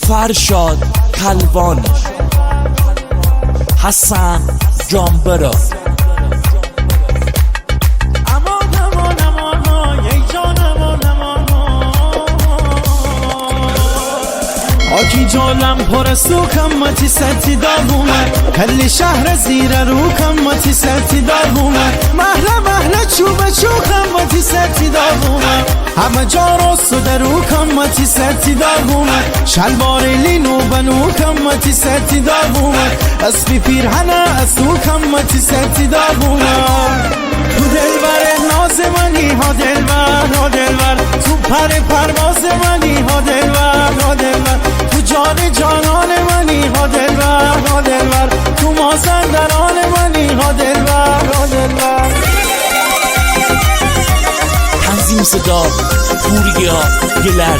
فرشاد کلوان، حسن جانبرا. آکی جالم پر سو کمتی ستی داغومد، کل شهر زیر رو کمتی ستی داغومد، محله چوبه چو کمتی ستی داغومد، همه جا راست درو کمتی ستی داغومد، شلوار لینو بنو کمتی ستی داغومد، اسبی پیرهنه اسو کمتی ستی داغومد. تو دلبر ناز منی ها دلبر، تو پرواز منی ها دلبر، تو جانان منی ها دلبر، تو مازندران منی ها دلبر. تنظیم صدا پوریا گلر.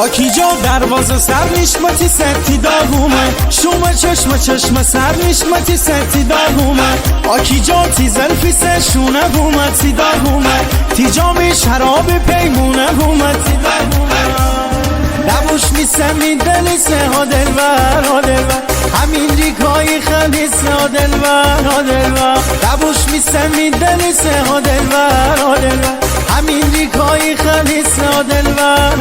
آکی جا دروازه سر نشمتی ستی داغومه، شوم چشم سر نشمتی ستی داغومه، آکی جا تی زلفی شونه بومتی داغومه، تی جام شراب پیمونه بومتی داغومه، لبوش میسمی دلیسه ها دلبر، همین ریکای خلیسه ها دلبر، لبوش میسمی دلیسه ها دلبر، همین ریکای خلیسه ها دلبر.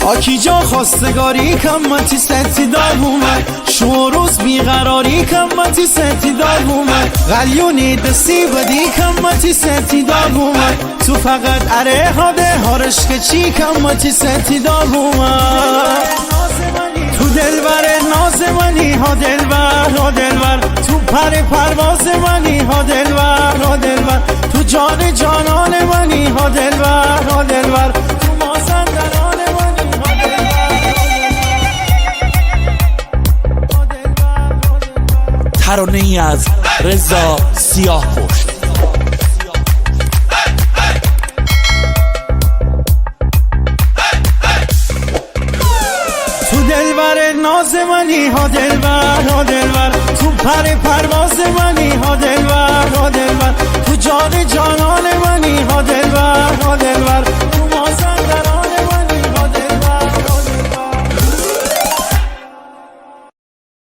آکی جا خواستگاری کمتی ستی داغومد، شوروز بیقراری کمتی ستی داغومد، غلیونی دستی بدی کمتی ستی داغومد، تو فقط اره هاده هارش که چی کمتی ستی داغومد. تو دلبر ناز منی ها دلبر، تو پرواز منی ها دلبر، تو جانان منی ها دلبر، تو مازندران ترانه ای از رضا سیاهپشت. تو دلبر ناز منی ها دلبر، تو پرواز منی ها دلبر، تو جانان منی ها دلبر،